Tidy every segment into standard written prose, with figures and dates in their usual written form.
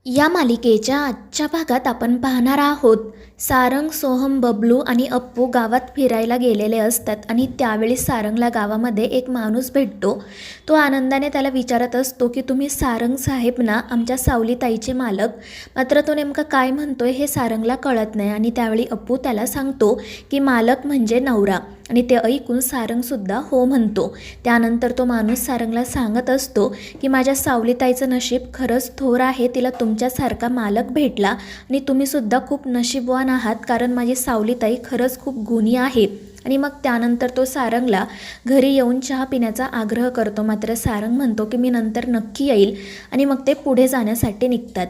या मालिकेच्या आजच्या भागात आपण पाहणार आहोत सारंग, सोहम, बबलू आणि अप्पू गावात फिरायला गेलेले असतात आणि त्यावेळी सारंगला गावामध्ये एक माणूस भेटतो. तो आनंदाने त्याला विचारत असतो की तुम्ही सारंग साहेब ना, आमच्या सावलीताईचे मालक. मात्र तो नेमका काय म्हणतोय हे सारंगला कळत नाही आणि त्यावेळी अप्पू त्याला सांगतो की मालक म्हणजे नवरा आणि ते ऐकून सारंगसुद्धा हो म्हणतो. त्यानंतर तो माणूस सारंगला सांगत असतो की माझ्या सावलीताईचं नशीब खरंच थोर आहे, तिला तुमच्यासारखा मालक भेटला आणि तुम्हीसुद्धा खूप नशीबवान आहात, कारण माझी सावलीताई खरंच खूप गुणी आहे. आणि मग त्यानंतर तो सारंगला घरी येऊन चहा पिण्याचा आग्रह करतो. मात्र सारंग म्हणतो की मी नंतर नक्की येईल आणि मग ते पुढे जाण्यासाठी निघतात.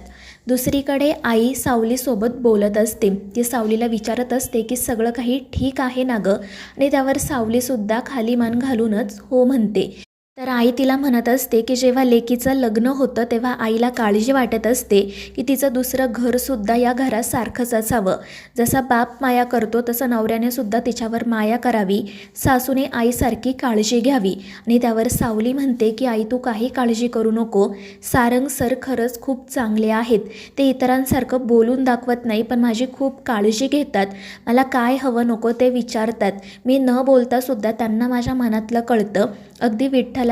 दुसरीकडे आई सावलीसोबत बोलत असते. ती सावलीला विचारत असते की सगळं काही ठीक आहे ना गं, आणि त्यावर सावलीसुद्धा खाली मान घालूनच हो म्हणते. तर आई तिला म्हणत असते की जेव्हा लेकीचं लग्न होतं तेव्हा आईला काळजी वाटत असते की तिचं दुसरं घरसुद्धा या घरासारखंच असावं. जसा बाप माया करतो तसं नवऱ्याने सुद्धा तिच्यावर माया करावी, सासूने आईसारखी काळजी घ्यावी. आणि त्यावर सावली म्हणते की आई तू काही काळजी करू नको, सारंग सर खरंच खूप चांगले आहेत. ते इतरांसारखं बोलून दाखवत नाही, पण माझी खूप काळजी घेतात. मला काय हवं नको ते विचारतात. मी न बोलतासुद्धा त्यांना माझ्या मनातलं कळतं, अगदी विठ्ठलासारखं.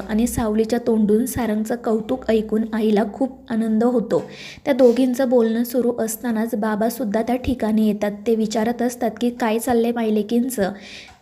आणि सावलीच्या तोंडून सारंगचं कौतुक ऐकून आईला खूप आनंद होतो. त्या दोघींचं बोलणं सुरू असतानाच बाबासुद्धा त्या ठिकाणी येतात. ते विचारत असतात की काय चाललंय मायलेकींचं.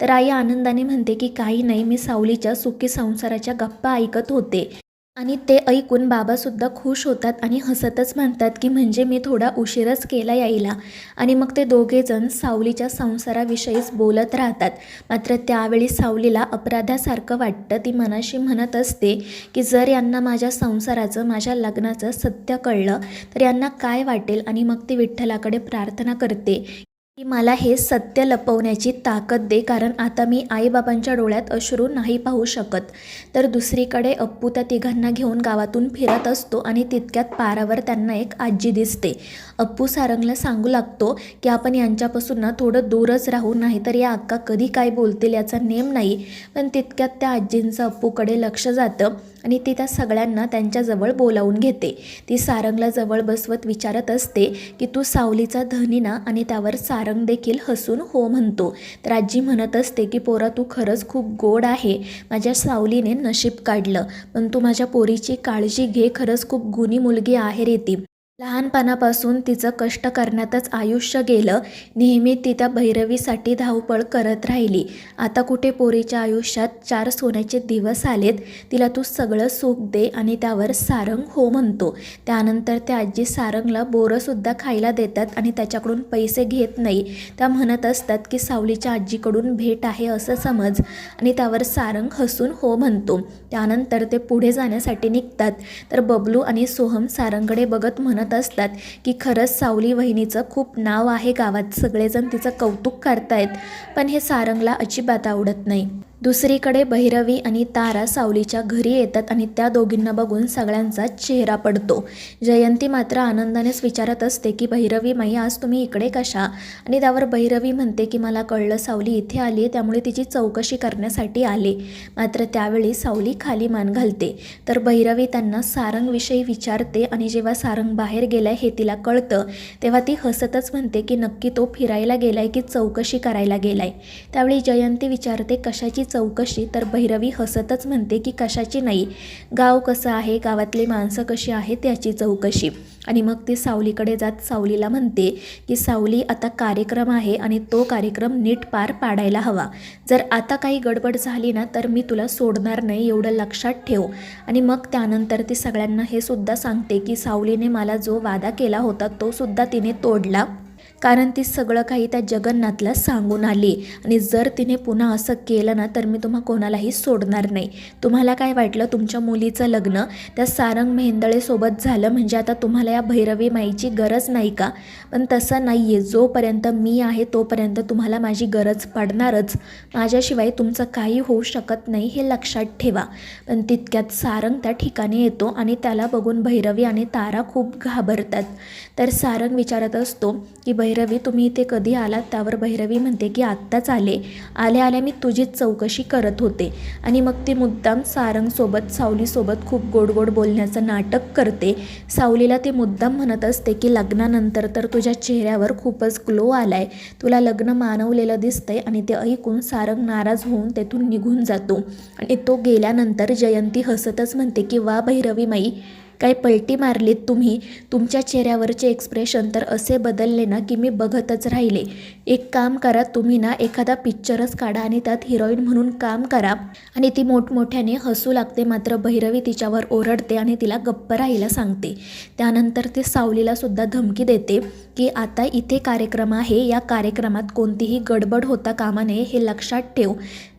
तर आई आनंदाने म्हणते की काही नाही, मी सावलीच्या सुखी संसाराच्या गप्पा ऐकत होते. आणि ते ऐकून बाबासुद्धा खुश होतात आणि हसतच म्हणतात की म्हणजे मी थोडा उशीरच केला यायला. आणि मग ते दोघेजण सावलीच्या संसाराविषयीच बोलत राहतात. मात्र त्यावेळी सावलीला अपराधासारखं वाटतं. ती मनाशी म्हणत असते की जर यांना माझ्या संसाराचं, माझ्या लग्नाचं सत्य कळलं तर यांना काय वाटेल. आणि मग ती विठ्ठलाकडे प्रार्थना करते की मला हे सत्य लपवण्याची ताकद दे, कारण आता मी आईबाबांच्या डोळ्यात अश्रू नाही पाहू शकत. तर दुसरीकडे अप्पू त्या तिघांना घेऊन गावातून फिरत असतो आणि तितक्यात पारावर त्यांना एक आजी दिसते. अप्पू सारंगला सांगू लागतो की आपण यांच्यापासून ना थोडं दूरच राहू, नाही तर या अक्का कधी काय बोलतील याचा नेम नाही. पण तितक्यात त्या आजींचं अप्पूकडे लक्ष जातं आणि ती त्या सगळ्यांना त्यांच्याजवळ बोलावून घेते. ती सारंगला जवळ बसवत विचारत असते की तू सावलीचा धनी ना, आणि त्यावर सारंग देखील हसून हो म्हणतो. तर आजी म्हणत असते की पोरा तू खरंच खूप गोड आहे, माझ्या सावलीने नशीब काढलं, पण तू माझ्या पोरीची काळजी घे, खरंच खूप गुणी मुलगी आहे रे ती. लहानपणापासून तिचं कष्ट करण्यातच आयुष्य गेलं, नेहमी ती त्या भैरवीसाठी धावपळ करत राहिली. आता कुठे पोरीच्या आयुष्यात 4 सोन्याचे दिवस आलेत, तिला तू सगळं सुख दे. आणि त्यावर सारंग हो म्हणतो. त्यानंतर त्या आजी सारंगला बोरंसुद्धा खायला देतात आणि त्याच्याकडून पैसे घेत नाही. त्या म्हणत असतात की सावलीच्या आजीकडून भेट आहे असं समज. आणि त्यावर सारंग हसून हो म्हणतो. त्यानंतर ते पुढे जाण्यासाठी निघतात. तर बबलू आणि सोहम सारंगकडे बघत म्हणत असतात की खरंच सावली वहिनीचं खूप नाव आहे गावात, सगळेजण तिचं कौतुक करतायत. पण हे सारंगला अजिबात आवडत नाही. दुसरीकडे भैरवी आणि तारा सावलीच्या घरी येतात आणि त्या दोघींना बघून सगळ्यांचा चेहरा पडतो. जयंती मात्र आनंदानेच विचारत असते की भैरवी माई आज तुम्ही इकडे कशा. आणि त्यावर भैरवी म्हणते की मला कळलं सावली इथे आली आहे, त्यामुळे तिची चौकशी करण्यासाठी आले. मात्र त्यावेळी सावली खाली मान घालते. तर भैरवी त्यांना सारंगविषयी विचारते आणि जेव्हा सारंग बाहेर गेलाय हे तिला कळतं तेव्हा ती हसतच म्हणते की नक्की तो फिरायला गेलाय की चौकशी करायला गेलाय. त्यावेळी जयंती विचारते कशाची चौकशी. तर भैरवी हसतच म्हणते की कशाची नाही, गाव कसं आहे, गावातली माणसं कशी आहेत याची चौकशी. आणि मग ती सावलीकडे जात सावलीला म्हणते की सावली आता कार्यक्रम आहे आणि तो कार्यक्रम नीट पार पाडायला हवा. जर आता काही गडबड झाली ना तर मी तुला सोडणार नाही, एवढं लक्षात ठेव. आणि मग त्यानंतर ती सगळ्यांना हे सुद्धा सांगते की सावलीने मला जो वादा केला होता तो सुद्धा तिने तोडला, कारण ती सगळं काही त्या जगन्नाथला सांगून आली. आणि जर तिने पुन्हा असं केलं ना तर मी तुम्हा कोणालाही सोडणार नाही. तुम्हाला काय वाटलं तुमच्या मुलीचं लग्न त्या सारंग मेहेंदळेसोबत झालं म्हणजे आता तुम्हाला या भैरवी माईची गरज नाही का? पण तसं नाही आहे, जोपर्यंत मी आहे तोपर्यंत तुम्हाला माझी गरज पडणारच, माझ्याशिवाय तुमचं काही होऊ शकत नाही, हे लक्षात ठेवा. पण तितक्यात सारंग त्या ठिकाणी येतो आणि त्याला बघून भैरवी आणि तारा खूप घाबरतात. तर सारंग विचारत असतो की भैरवी तुम्ही इथे कधी आलात? त्यावर भैरवी म्हणते की आत्ताच आल्या आल्या मी तुझीच चौकशी करत होते. आणि मग ती मुद्दाम सारंगसोबत सावलीसोबत खूप गोड गोड बोलण्याचं नाटक करते. सावलीला ती मुद्दाम म्हणत असते की लग्नानंतर तर तुझ्या चेहऱ्यावर खूपच ग्लो आलाय, तुला लग्न मानवलेलं दिसतंय. आणि ते ऐकून सारंग नाराज होऊन तेथून निघून जातो. आणि तो गेल्यानंतर जयंती हसतच म्हणते की वा भैरवी माई, काय पलटी मारलीत तुम्ही. तुमच्या चेहऱ्यावरचे एक्सप्रेशन तर असे बदलले ना की मी बघतच राहिले. एक काम करा, तुम्ही ना एखादा पिक्चरच काढा आणि त्यात हिरोईन म्हणून काम करा. आणि ती मोठमोठ्याने हसू लागते. मात्र भैरवी तिच्यावर ओरडते आणि तिला गप्प राहायला सांगते. त्यानंतर ती सावलीला सुद्धा धमकी देते की आता इथे कार्यक्रम आहे, या कार्यक्रमात कोणतीही गडबड होता कामा नये, हे लक्षात ठेव.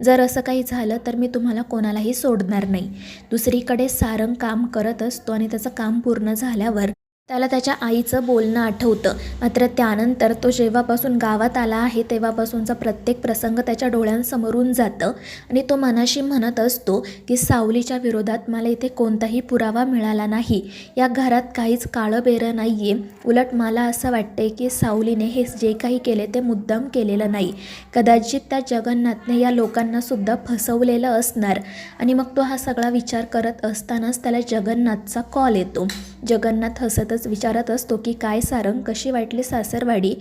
जर असं काही झालं तर मी तुम्हाला कोणालाही सोडणार नाही. दुसरीकडे सारंग काम करत असतो आणि त्याचं काम पूर्ण झाल्यावर त्याला त्याच्या आईचं बोलणं आठवतं. मात्र त्यानंतर तो जेव्हापासून गावात आला आहे तेव्हापासूनचा प्रत्येक प्रसंग त्याच्या डोळ्यांसमोरून जातं. आणि तो मनाशी म्हणत असतो की सावलीच्या विरोधात मला इथे कोणताही पुरावा मिळाला नाही, या घरात काहीच काळं बेरं नाही आहे. उलट मला असं वाटतंय की सावलीने हे जे काही केले ते मुद्दाम केलेलं नाही. कदाचित त्या जगन्नाथने या लोकांनासुद्धा फसवलेलं असणार. आणि मग तो हा सगळा विचार करत असतानाच त्याला जगन्नाथचा कॉल येतो. जगन्नाथ हसतच विचारत असतो की काय सारंग, कशी वाटली सासरवाडी?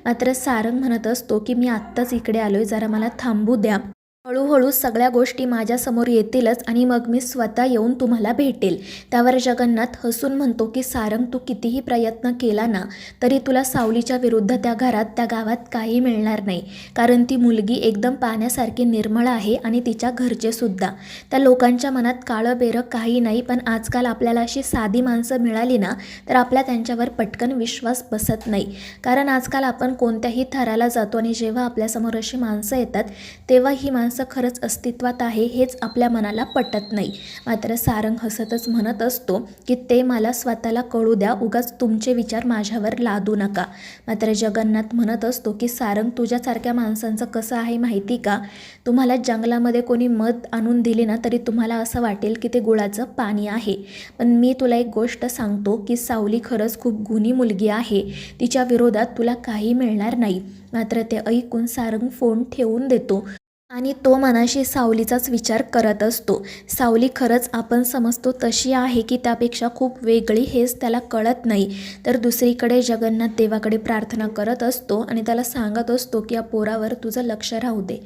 मात्र सारंग म्हणत असतो की मी आत्ताच इकडे आलोय, जरा मला थांबू द्या. हळूहळू सगळ्या गोष्टी माझ्यासमोर येतीलच आणि मग मी स्वतः येऊन तुम्हाला भेटेल. त्यावर जगन्नाथ हसून म्हणतो की सारंग, तू कितीही प्रयत्न केला ना तरी तुला सावलीच्या विरुद्ध त्या घरात त्या गावात काही मिळणार नाही. कारण ती मुलगी एकदम पाण्यासारखी निर्मळ आहे आणि तिच्या घरचे सुद्धा. त्या लोकांच्या मनात काळं बेरं काही नाही. पण आजकाल आपल्याला अशी साधी माणसं मिळाली ना तर आपला त्यांच्यावर पटकन विश्वास बसत नाही. कारण आजकाल आपण कोणत्याही थराला जातो आणि जेव्हा आपल्यासमोर अशी माणसं येतात तेव्हा ही माणसं खरंच अस्तित्वात आहे हेच आपल्या मनाला पटत नाही. मात्र सारंग हसतच म्हणत असतो की ते मला स्वतःला कळू द्या, उगाच तुमचे विचार माझ्यावर लादू नका. मात्र जगन्नाथ म्हणत असतो की सारंग, तुझ्यासारख्या माणसांचं कसं आहे माहिती का? तुम्हाला जंगलामध्ये कोणी मध आणून दिली ना तरी तुम्हाला असं वाटेल की ते गुळाचं पाणी आहे. पण मी तुला एक गोष्ट सांगतो की सावली खरंच खूप गुणी मुलगी आहे, तिच्या विरोधात तुला काही मिळणार नाही. मात्र ते ऐकून सारंग फोन ठेवून देतो आणि तो मनाशी सावलीचाच विचार करत असतो. सावली खरंच आपण समजतो तशी आहे की त्यापेक्षा खूप वेगळी, हेच त्याला कळत नाही. तर दुसरीकडे जगन्नाथ देवाकडे प्रार्थना करत असतो आणि त्याला सांगत असतो की या पोरावर तुझं लक्ष राहू दे.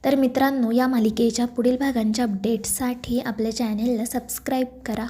तर मित्रांनो, या मालिकेच्या पुढील भागांच्या अपडेट्ससाठी आपल्या चॅनेलला सबस्क्राईब करा.